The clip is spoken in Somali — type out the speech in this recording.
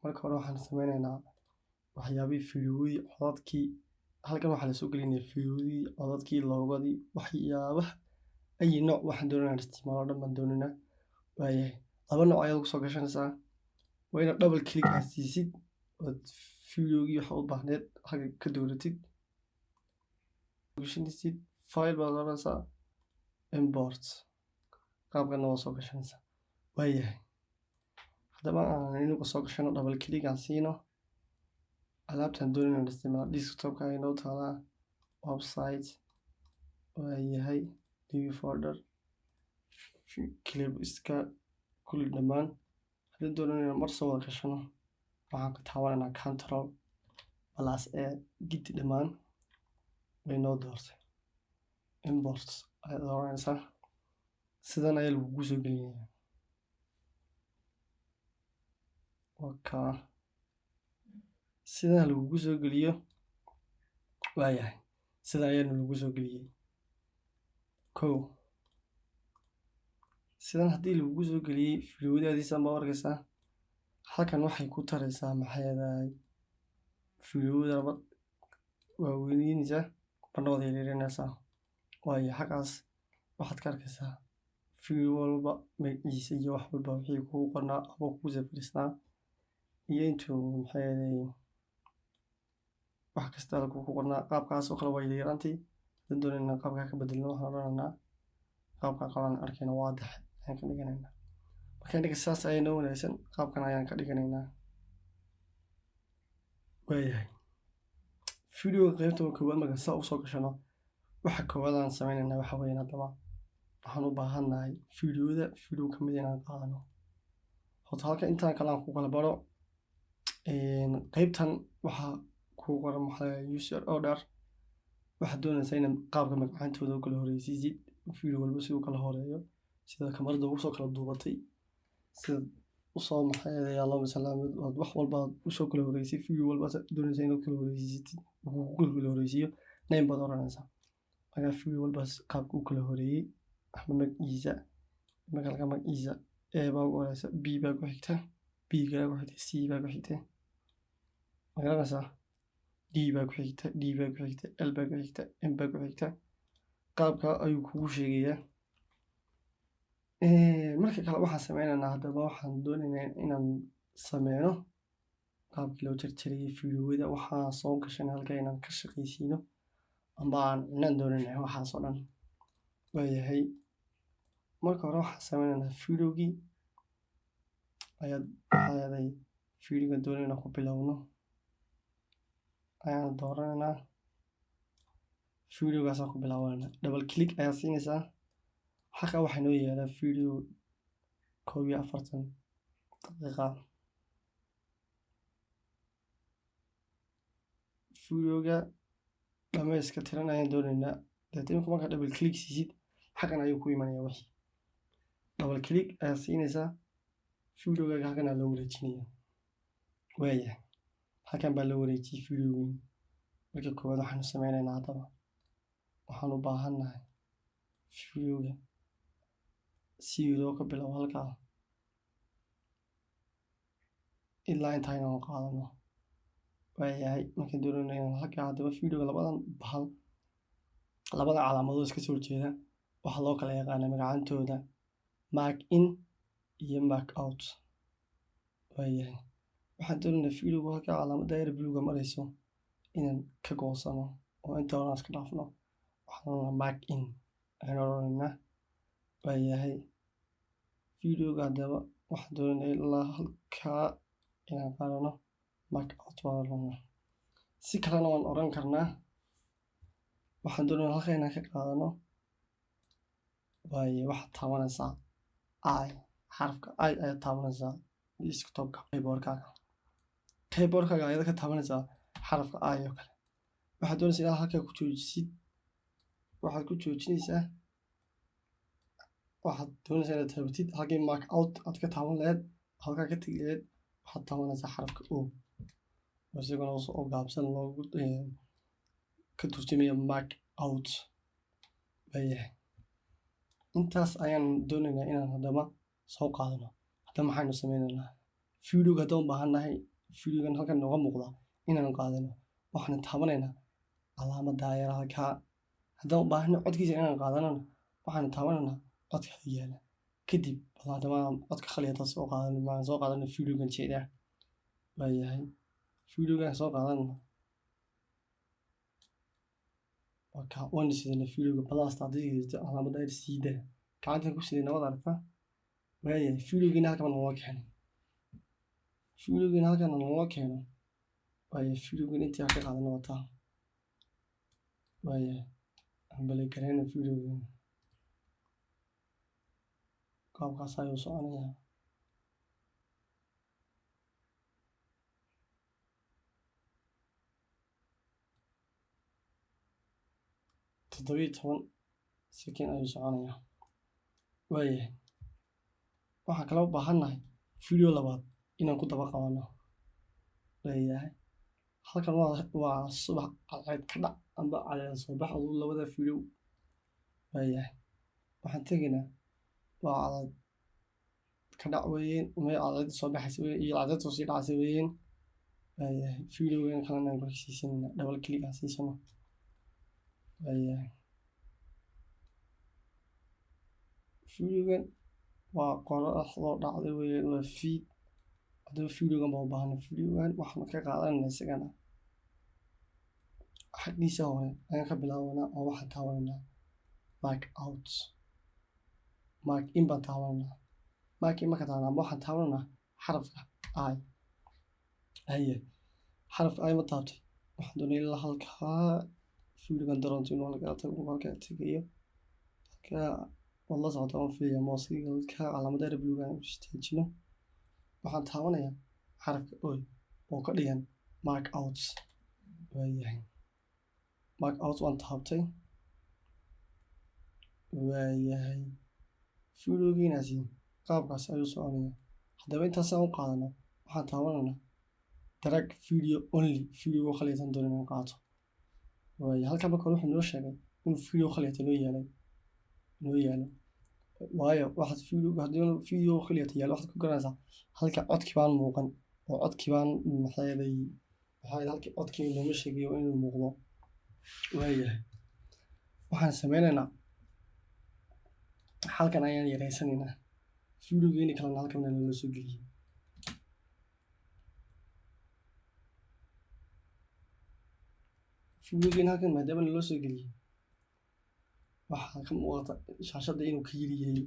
marka hore waxaan sameynaynaa waxyaabihii fiidiyoodii codadkii halkan waxaa lasoo gelinayaa fiidiyoodii codadkii loogadii waxyaabaha ayi nooc waxaan doonaynaa isticmaalo dhan baan doonaynaa waayahay laba nooc ayaad kusoo gashanaysaa waa inaad double click aad siisid ood fiidiyoogii waxa u baahneed halka ka dooratid gashanaysid file baad oranaysaa import qaabkana waa soo gashanaysaa waayahay haddaba aan inagu soo gashano double click aan siino alaabtaan doonayna isticmaala desktopka ay noo taalaa website waayahay new folder clip iska kulli dhammaan haddii doonayna mar soo wada gashano waxaan ka taabanaynaa control plus ee gidi dhammaan way noo doortay import ayaad oranaysaa sidan ayaa lagugu soo gelinayaa wakaa sidan lagugu soo geliyo waayahay sidan ayaana lagu soo geliyey kow sidan haddii lagugu soo geliyey fiidiyoodiisa ma arkaysaa halkan waxay ku taraysaa maxay fiidiyooda waaweynaysaa bandhooda yareynaysaa waayo xaggaas waxaad ka arkaysaa fiidiyo walba magaciisa iyo wax walba wixii kugu qornaa ama kugu safrisnaa iyo intuu maxay wax kasta kugu qornaa qaabkaas oo kale waa yaraantii haddii doonayna qaabkaa ka bedelno waxaan odhanaynaa qaabka qaban arkayna waadax ayaan ka dhiganaynaa marka inaga saas ayaa noo wanaagsan qaabkan ayaan ka dhiganaynaa waayahay fiidiyooga qaybta koowaad markaan saa usoo gashano waxa koowaad aan sameynaynaa waxa weeyaan haddaba waxaan u baahannahay fiidiyo ka mid inaan qaadano horta halka intaan kale aan ku kala baro qaybtan waxaa kugu qoran maxaa user order waxaad doonaysaa inaad qaabka magacaantooda u kala horeysiisid fiidiyo walba si uu kala horeeyo sida kamarada usoo kala duubatay sida usoo maxay allahumma salli ala wax walba usoo kala horeysay fiidiyo walba doonaysaa inaad kala horeysiisid kala horeysiiyo name baad oranaysaa marka fiidiyo walba qaabka u kala horeeyay ama magaciisa magaciisa A baa ugu horeysa B baa ku xigta B gaa ku xigta C baa ku xigta magaranaysaa D baa ku xigta D baa ku xigta L baa ku xigta M baa ku xigta qaabka ayuu kugu sheegayaa marka kale waxaan sameynaynaa haddaba waxaan doonaynaa inaan sameyno qaabkii loo jarjarayay fiidiyooda waxaan soo gashanay halka inaan ka shaqaysiino amba aan cunaan doonaynaa waxaasoo dhan waayahay marka hore waxaan sameynaynaa fiidiyoogii ayaad fiidiyooga doonaynaa ku bilowno ayaan dooranaynaa fiidiyoogaasaan ku bilaabanayna double click ayaa siinaysaa xaqa waxaa noo yaalaa fiidiyo 41 daqiiqa fiidiyooga dhammayska tiran ayaan doonaynaa deetana markaa double click siisid xaqan ayuu ku imanayaa wixii double click ayaa siinaysaa fiidiyooga halkan loo wareejinaya waayahay halkan baa loo wareejiyey fiidiyooyin marka koowaad waxaanu sameynaynaa haddaba waxaan u baahannahay fiidiyooga si loo ka bilaabo halkaa ilaa intaa inaan qaadano waayahay markaan doonayna inaan halkaa haddaba fiidiyooga labada calaamadood iska soo horjeeda waxaa loo kala yaqaanaa magacaantooda mark in iyo mark out waayahay waxaan doonaynaa fiidiyooga halkaa calaamadda air bluega marayso inaan ka goosano oo inta horan iska dhaafno waxaan odhanaa mark in ayaan odhanaynaa waayahay fiidiyooga haddaba waxaan doonaynaa ilaa halkaa inaan qaadano mark out waan odhanaa si kalena waan oran karnaa waxaan doonaynaa halkaa inaan ka qaadano waaye waxaad taabanaysaa I xarafka I ayaad taabanaysaa desktopka keyboardkaaga ayaad ka taabanaysaa xarafka I oo kale waxaad doonaysaa inaad halkaa ku joojisid waxaad ku joojinaysaa waxaad doonaysaa inaad taabatid halkii mark out aad ka taaban lahayd halkaa ka tegi lahayd waxaad taabanaysaa xarafka O isaguna oo gaabsan loogu ka turjumaya mark out waayahay intaas ayaan doonaynaa inaan haddaba soo qaadano haddaba maxaynu sameynaynaa fiidiyooga haddaan u baahannahay videogan halkan nooga muuqda inaan qaadano waxaan taabanaynaa calaamadda yar halkaa haddaan u baahno codkiisa inaan qaadanana waxaan taabanaynaa codka yaala kadib bal haddaba codka khaliyata soo qaadan waxaan soo qaadanay videogan jeedaa waayahay videogan soo qaadanana waan sidana videoga balaasta haddii calaamadda yar siida gacantan ku sidayna waad aragtaa waayahay videogiina halkan nooga keeno videogiina halkan nooga keeno waayahay videogan intii aan ka qaadana wataa waayahay aan balay garayna videogan qaabkaas ayuu soconayaa toddobiyo toban second ayuu soconayaa waayahay waxaan kala u baahannahay video labaad inaan ku daba qabano waayahay halkan waa subax cadceed ka dhac amba cadceed soo bax aduu labada video waayahay waxaan tegaynaa waa cadceed ka dhac weeyeen meel cadceed soo baxaysa weeyeen iyo cadceed soo sii dhacaysa weeyeen waayahay videogan kalena aan korkiisiisanayna double click aan siisano waayahay videogan waa qoraxdoo dhacday weeyaan waa feed haddaba videogan baa u baahana videogan waxaan ka qaadanayna isagana xaggiisa hore ayaan ka bilaabanaa oo waxaan taabanaynaa mark out mark in baan taabananaa mark in marka taabanaa waxaan taabananaa xarafka I haye xarafka I ma taabtay waxaan doonaya ilaa halkaa videogan daroonto inuu halkaa tegayo halkaa waad la socota waan filaya mooskiga halkaa calaamadda bluegan u istaajino waxaan taabanayaa xarafka oy oo ka dhigan mark out waayahay mark out waan taabtay waayahay videogiinaasi qaabkaas ayuu soconaya haddaba intaasaan u qaadano waxaan taabanaynaa drag video only video khaliyatan doon inaan qaato waayahay halkaa marka hore wuxuu noo sheegay inuu video khaliyata noo yaalo waayo waxaad haddii video khaliyata yaalo waxaad ku garanaysaa halka codkii baan muuqan oo codkii baan halkii codkii looma sheegayo inuu muuqdo waayahay waxaan sameynaynaa halkan ayaan yareysanaynaa videogeeni kalena halkan nala soo geliyey videogeeni halkan maadaama naloo soo geliyey waxaa ka muuqata shaashadda inuu ka yiri yahay